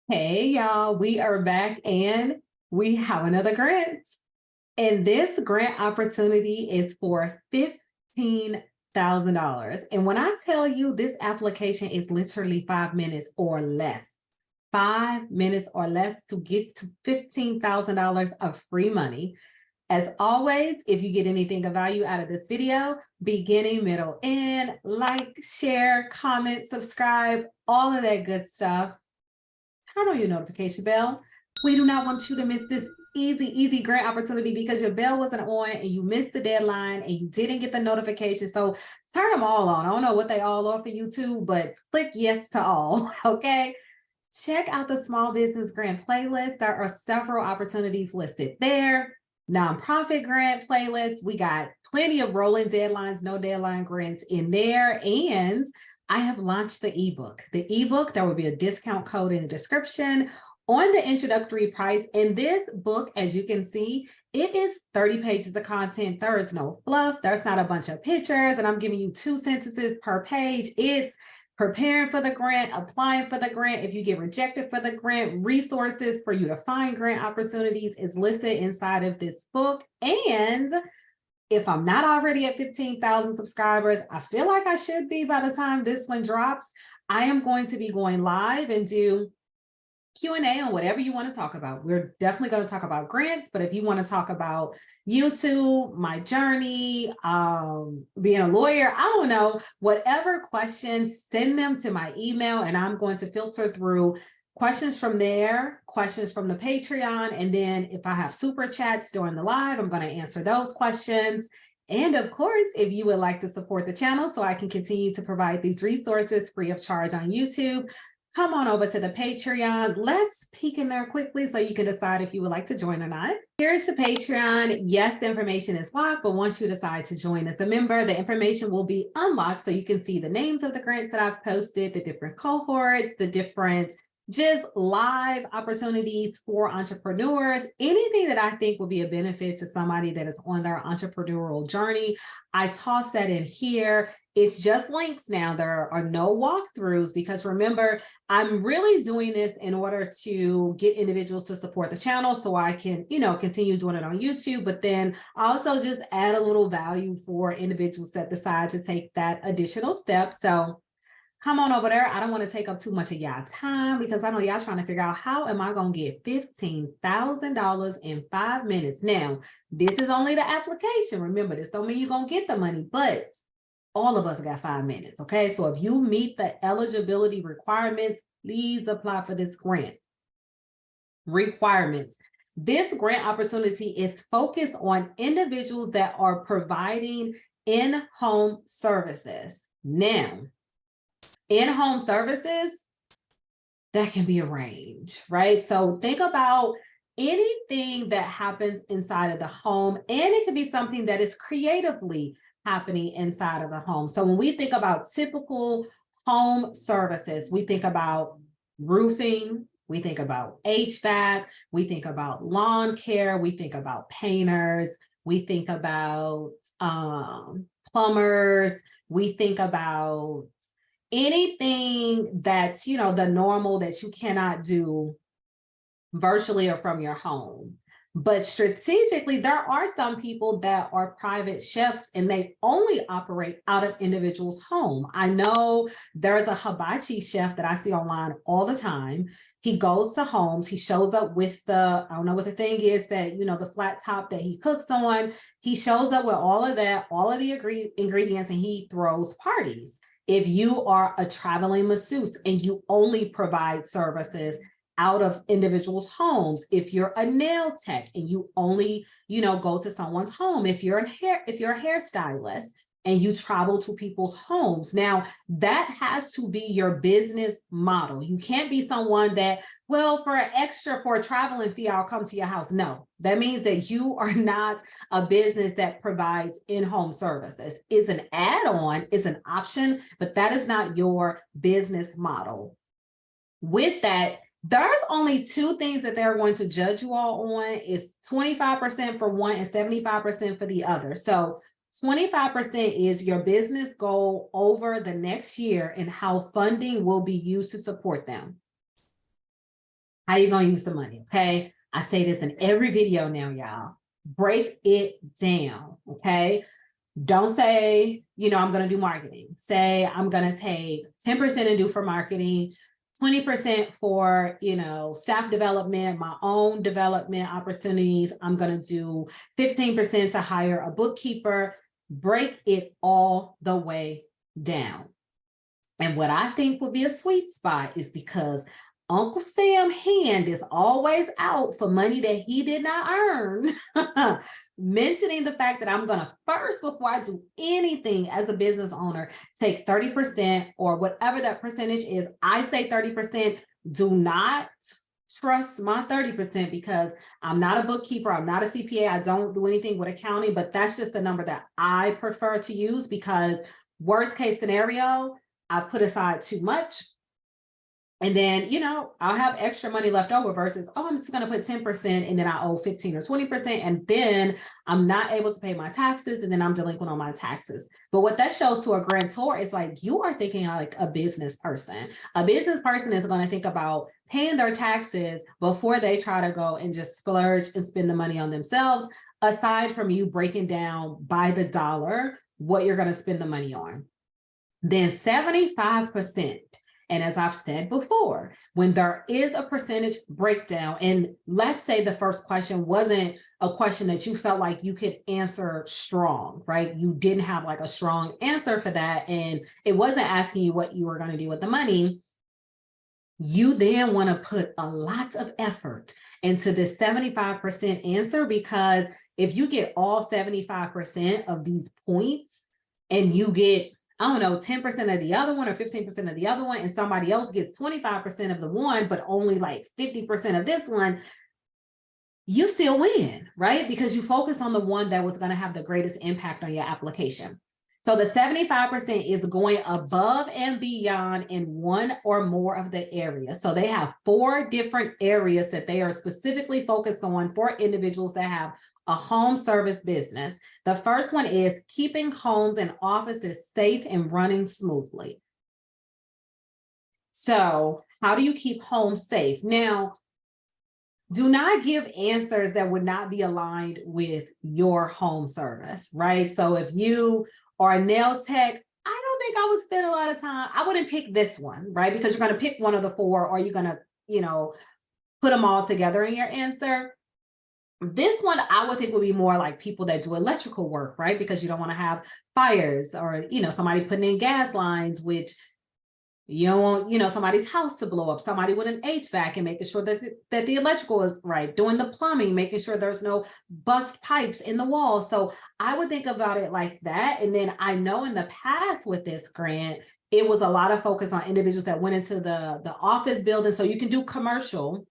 Hey y'all, we are back and we have another grant. And this grant opportunity is for $15,000. And when I tell you this application is literally 5 minutes or less, 5 minutes or less to get to $15,000 of free money. As always, if you get anything of value out of this video, beginning, middle, end, like, share, comment, subscribe, all of that good stuff. Turn on your notification bell. We do not want you to miss this easy grant opportunity because your bell wasn't on and you missed the deadline and you didn't get the notification. So turn them all on. I don't know what they all are for you too, but click yes to all, okay? Check out the small business grant playlist. There are several opportunities listed there. Nonprofit grant playlist. We got plenty of rolling deadlines, no deadline grants in there. And I have launched the ebook. The ebook, there will be a discount code in the description on the introductory price. And this book, as you can see, it is 30 pages of content. There is no fluff. There's not a bunch of pictures, and I'm giving you 2 sentences per page. It's preparing for the grant, applying for the grant. If you get rejected for the grant, resources for you to find grant opportunities is listed inside of this book. And if I'm not already at 15,000 subscribers, I feel like I should be by the time this one drops. I am going to be going live and do Q&A on whatever you want to talk about. We're definitely going to talk about grants, but if you want to talk about YouTube, my journey, being a lawyer, I don't know, whatever questions, send them to my email and I'm going to filter through questions from there, questions from the Patreon, and then if I have super chats during the live, I'm going to answer those questions. And of course, if you would like to support the channel so I can continue to provide these resources free of charge on YouTube, come on over to the Patreon. Let's peek in there quickly so you can decide if you would like to join or not. Here's the Patreon. Yes, the information is locked, but once you decide to join as a member, the information will be unlocked so you can see the names of the grants that I've posted, the different cohorts, the different just live opportunities for entrepreneurs, anything that I think will be a benefit to somebody that is on their entrepreneurial journey. I toss that in here. It's just links now. There are no walkthroughs because remember, I'm really doing this in order to get individuals to support the channel so I can, continue doing it on YouTube, but then also just add a little value for individuals that decide to take that additional step. So come on over there. I don't want to take up too much of y'all time because I know y'all trying to figure out how am I going to get $15,000 in 5 minutes. Now, this is only the application. Remember, this don't mean you're going to get the money, but all of us got 5 minutes, okay? So if you meet the eligibility requirements, please apply for this grant. Requirements. This grant opportunity is focused on individuals that are providing in-home services. Now, in-home services, that can be a range, right? So think about anything that happens inside of the home, and it could be something that is creatively happening inside of the home. So when we think about typical home services, we think about roofing, we think about HVAC, we think about lawn care, we think about painters, we think about plumbers, we think about anything that's, the normal that you cannot do virtually or from your home. But strategically, there are some people that are private chefs and they only operate out of individuals' home. I know there's a hibachi chef that I see online all the time. He goes to homes, he shows up with I don't know what the thing is that, the flat top that he cooks on. He shows up with all of that, all of the ingredients, and he throws parties. If you are a traveling masseuse and you only provide services out of individuals' homes, if you're a nail tech and you only, go to someone's home, if you're a hairstylist and you travel to people's homes. Now, that has to be your business model. You can't be someone that, well, for a traveling fee, I'll come to your house. No, that means that you are not a business that provides in-home services. It's an add-on, it's an option, but that is not your business model. With that, there's only 2 things that they're going to judge you all on. Is 25% for one and 75% for the other. So 25% is your business goal over the next year and how funding will be used to support them. How you gonna use the money? Okay. I say this in every video now, y'all. Break it down. Okay. Don't say, I'm going to do marketing. Say I'm going to take 10% and do for marketing, 20% for, staff development, my own development opportunities. I'm going to do 15% to hire a bookkeeper. Break it all the way down. And what I think would be a sweet spot is because Uncle Sam's hand is always out for money that he did not earn. Mentioning the fact that I'm going to first, before I do anything as a business owner, take 30% or whatever that percentage is. I say 30%. Do not trust my 30% because I'm not a bookkeeper. I'm not a CPA. I don't do anything with accounting, but that's just the number that I prefer to use because worst case scenario, I've put aside too much. And then, I'll have extra money left over versus, I'm just going to put 10% and then I owe 15 or 20%. And then I'm not able to pay my taxes and then I'm delinquent on my taxes. But what that shows to a grantor is like, you are thinking like a business person. A business person is going to think about paying their taxes before they try to go and just splurge and spend the money on themselves, aside from you breaking down by the dollar what you're going to spend the money on. Then 75%. And as I've said before, when there is a percentage breakdown, and let's say the first question wasn't a question that you felt like you could answer strong, right? You didn't have like a strong answer for that. And it wasn't asking you what you were going to do with the money. You then want to put a lot of effort into this 75% answer, because if you get all 75% of these points and you get 10% of the other one or 15% of the other one, and somebody else gets 25% of the one, but only like 50% of this one, you still win, right? Because you focus on the one that was going to have the greatest impact on your application. So the 75% is going above and beyond in one or more of the areas. So they have 4 different areas that they are specifically focused on for individuals that have a home service business. The first one is keeping homes and offices safe and running smoothly. So how do you keep homes safe? Now, do not give answers that would not be aligned with your home service, right? So if you are a nail tech, I don't think I would spend a lot of time. I wouldn't pick this one, right? Because you're going to pick one of the 4, or you're going to, put them all together in your answer. This one I would think would be more like people that do electrical work, right? Because you don't want to have fires or, somebody putting in gas lines, which you don't want, somebody's house to blow up, somebody with an HVAC and making sure that the electrical is right, doing the plumbing, making sure there's no bust pipes in the wall. So I would think about it like that. And then I know in the past with this grant, it was a lot of focus on individuals that went into the office building. So you can do commercial.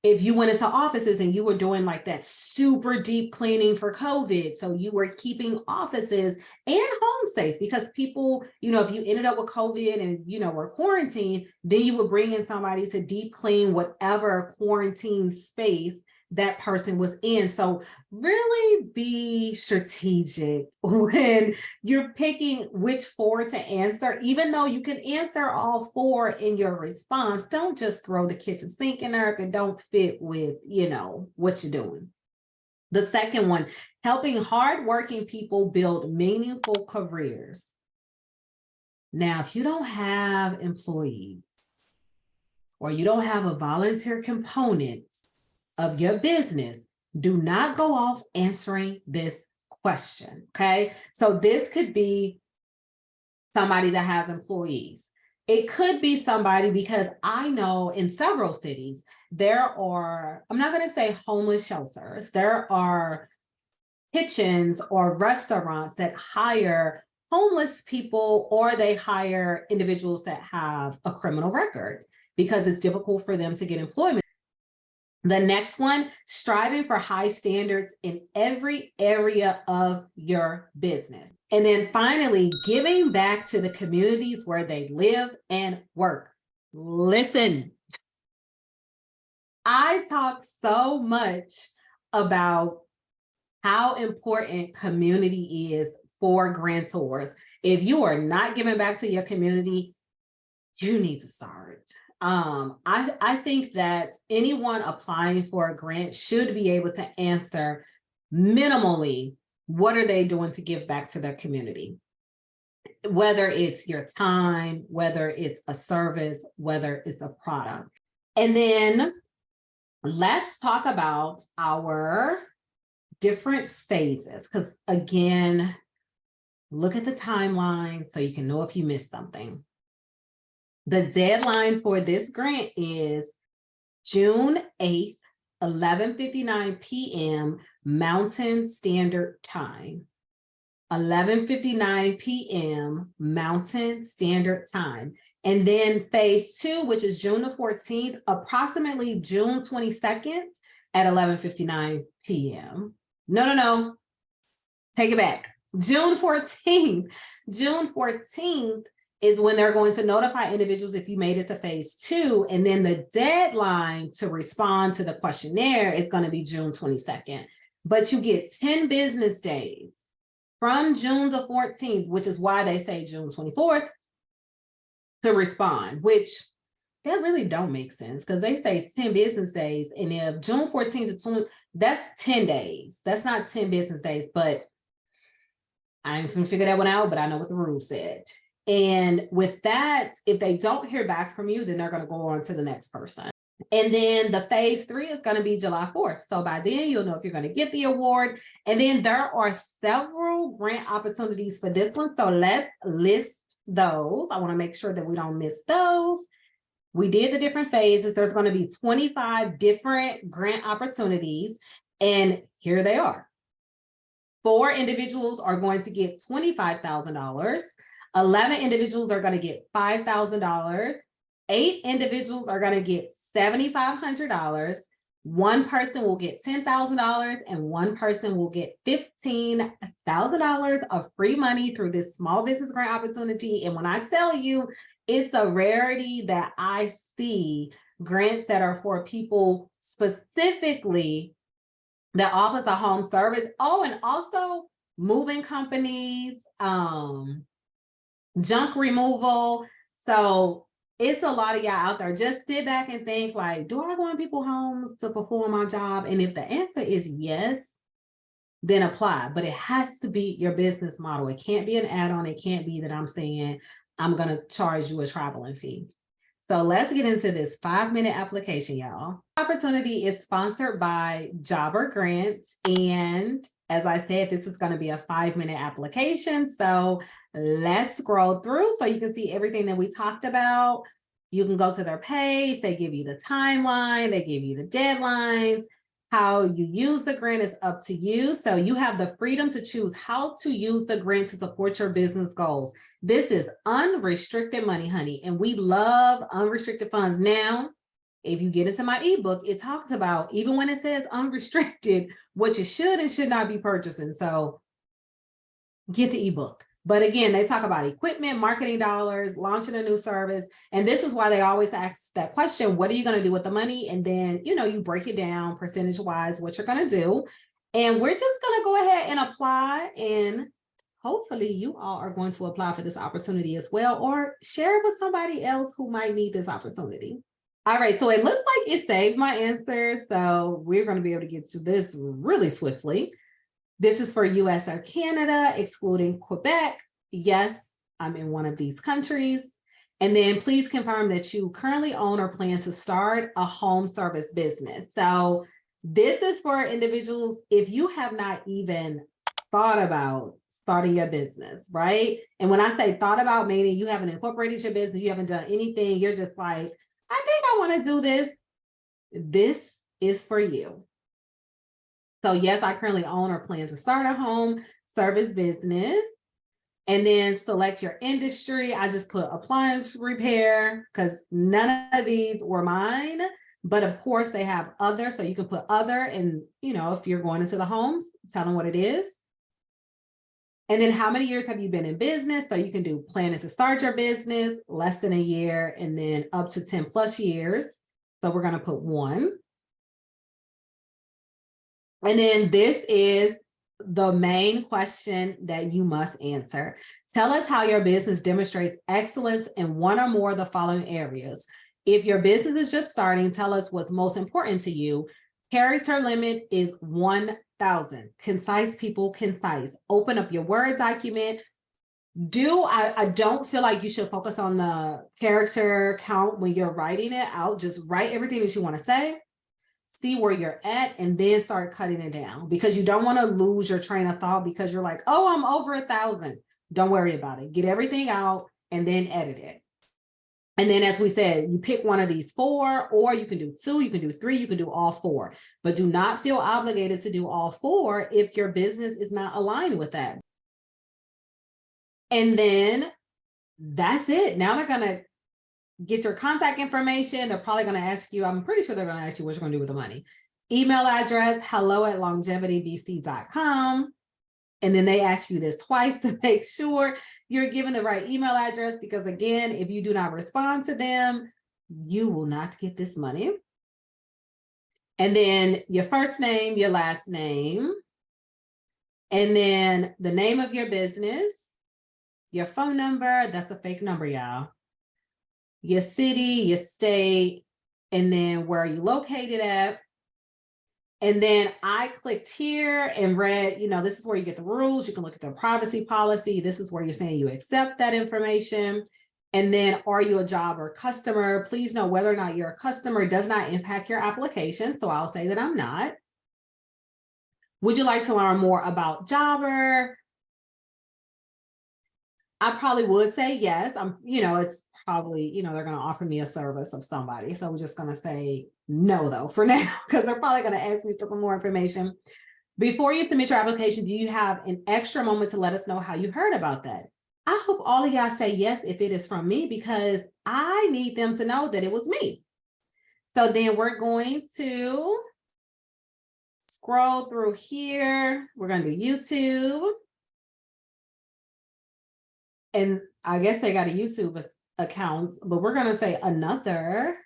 If you went into offices and you were doing like that super deep cleaning for COVID, so you were keeping offices and home safe, because people, if you ended up with COVID and, were quarantined, then you would bring in somebody to deep clean whatever quarantine space that person was in. So really be strategic when you're picking which 4 to answer. Even though you can answer all 4 in your response, don't just throw the kitchen sink in there if it don't fit with, what you're doing. The second one, helping hardworking people build meaningful careers. Now, if you don't have employees or you don't have a volunteer component of your business, do not go off answering this question, okay? So this could be somebody that has employees. It could be somebody, because I know in several cities, there are, I'm not going to say homeless shelters, there are kitchens or restaurants that hire homeless people, or they hire individuals that have a criminal record because it's difficult for them to get employment. The next one, striving for high standards in every area of your business. And then finally, giving back to the communities where they live and work. Listen, I talk so much about how important community is for grantors. If you are not giving back to your community, you need to start. I think that anyone applying for a grant should be able to answer minimally, what are they doing to give back to their community? Whether it's your time, whether it's a service, whether it's a product. And then let's talk about our different phases, because again, look at the timeline so you can know if you missed something. The deadline for this grant is June 8th, 11:59 p.m. Mountain Standard Time. 11:59 p.m. Mountain Standard Time. And then phase 2, which is June the 14th, approximately June 22nd at 11:59 p.m. No. Take it back. June 14th. June 14th is when they're going to notify individuals if you made it to phase 2. And then the deadline to respond to the questionnaire is going to be June 22nd. But you get 10 business days from June the 14th, which is why they say June 24th, to respond, which that really don't make sense because they say 10 business days. And if June 14th to 20, that's 10 days. That's not 10 business days, but I ain't gonna figure that one out, but I know what the rule said. And with that, if they don't hear back from you, then they're going to go on to the next person. And then the phase 3 is going to be July 4th. So by then you'll know if you're going to get the award. And then there are several grant opportunities for this one. So let's list those. I want to make sure that we don't miss those. We did the different phases. There's going to be 25 different grant opportunities. And here they are. 4 individuals are going to get $25,000. 11 individuals are going to get $5,000. 8 individuals are going to get $7,500. 1 person will get $10,000 and 1 person will get $15,000 of free money through this small business grant opportunity. And when I tell you, it's a rarity that I see grants that are for people specifically that offers a home service. Oh, and also moving companies, junk removal. So it's a lot of y'all out there. Just sit back and think like, do I go in people's homes to perform my job? And if the answer is yes, then apply. But it has to be your business model. It can't be an add-on. It can't be that I'm saying I'm going to charge you a traveling fee. So let's get into this 5-minute application, y'all. Opportunity is sponsored by Jobber Grants. And as I said, this is going to be a 5-minute application. So let's scroll through so you can see everything that we talked about. You can go to their page. They give you the timeline. They give you the deadlines. How you use the grant is up to you. So you have the freedom to choose how to use the grant to support your business goals. This is unrestricted money, honey. And we love unrestricted funds. Now, if you get into my ebook, it talks about, even when it says unrestricted, what you should and should not be purchasing. So get the ebook. But again, they talk about equipment, marketing dollars, launching a new service. And this is why they always ask that question, what are you going to do with the money? And then, you break it down percentage-wise, what you're going to do. And we're just going to go ahead and apply. And hopefully you all are going to apply for this opportunity as well, or share it with somebody else who might need this opportunity. All right, so it looks like it saved my answer. So we're going to be able to get to this really swiftly. This is for US or Canada, excluding Quebec. Yes, I'm in one of these countries. And then please confirm that you currently own or plan to start a home service business. So this is for individuals if you have not even thought about starting your business, right? And when I say thought about, meaning you haven't incorporated your business, you haven't done anything, you're just like, I think I want to do this. This is for you. So yes, I currently own or plan to start a home service business. And then select your industry. I just put appliance repair because none of these were mine. But of course they have other. So you can put other and, if you're going into the homes, tell them what it is. And then how many years have you been in business? So you can do planning to start your business, less than a year, and then up to 10 plus years. So we're going to put 1. And then this is the main question that you must answer. Tell us how your business demonstrates excellence in one or more of the following areas. If your business is just starting, tell us what's most important to you. Character limit is 1,000. Concise people, concise. Open up your Word document. I don't feel like you should focus on the character count when you're writing it out. Just write everything that you want to say, see where you're at, and then start cutting it down, because you don't want to lose your train of thought because you're like, oh, I'm over 1,000. Don't worry about it. Get everything out and then edit it. And then, as we said, you pick one of these 4, or you can do 2, you can do 3, you can do all 4, but do not feel obligated to do all 4 if your business is not aligned with that. And then that's it. Now they're going to get your contact information. They're probably going to ask you, I'm pretty sure they're going to ask you what you're going to do with the money. Email address, hello@longevitybc.com. And then they ask you this twice to make sure you're given the right email address, because again, if you do not respond to them, you will not get this money. And then your first name, your last name, and then the name of your business, your phone number, that's a fake number, y'all, your city, your state, and then where are you located at. And then I clicked here and read, this is where you get the rules. You can look at the privacy policy. This is where you're saying you accept that information. And then, are you a job or customer? Please know whether or not you're a customer does not impact your application. So I'll say that I'm not. Would you like to learn more about Jobber? I probably would say yes. It's probably, they're going to offer me a service of somebody. So we're just going to say no, though, for now, because they're probably going to ask me for more information. Before you submit your application, do you have an extra moment to let us know how you heard about that? I hope all of y'all say yes if it is from me, because I need them to know that it was me. So then we're going to scroll through here. We're going to do YouTube. And I guess they got a YouTube account, but we're going to say another,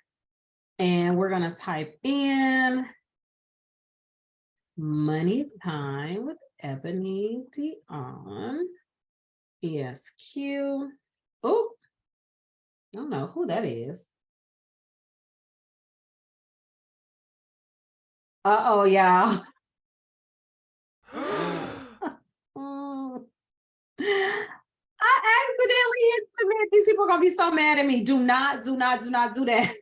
and we're going to type in Money Time with Ebony Dion, ESQ. Oh, I don't know who that is. Uh-oh, y'all. I accidentally hit submit. These people are going to be so mad at me. Do not do that.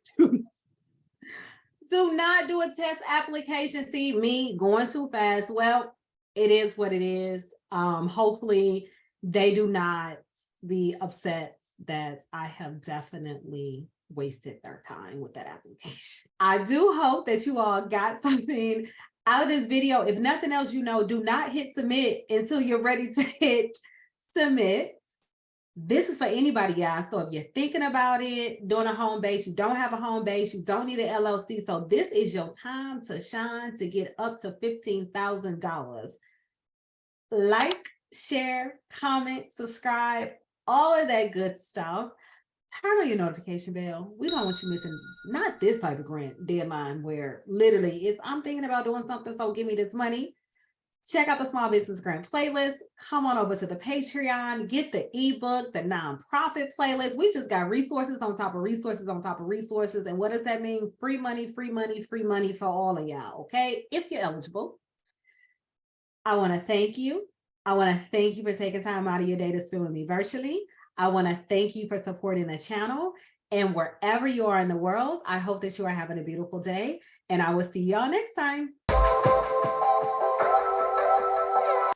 Do not do a test application. See, me going too fast. Well, it is what it is. Hopefully they do not be upset that I have definitely wasted their time with that application. I do hope that you all got something out of this video. If nothing else, do not hit submit until you're ready to hit submit. This is for anybody, guys. So if you're thinking about it, doing a home base, you don't have a home base, you don't need an LLC. So this is your time to shine, to get up to $15,000. Like, share, comment, subscribe, all of that good stuff. Turn on your notification bell. We don't want you missing, not this type of grant deadline where literally I'm thinking about doing something, so give me this money. Check out the Small Business Grant playlist. Come on over to the Patreon. Get the ebook, the nonprofit playlist. We just got resources on top of resources on top of resources. And what does that mean? Free money, free money, free money for all of y'all, okay? If you're eligible. I want to thank you. I want to thank you for taking time out of your day to spend with me virtually. I want to thank you for supporting the channel. And wherever you are in the world, I hope that you are having a beautiful day. And I will see y'all next time.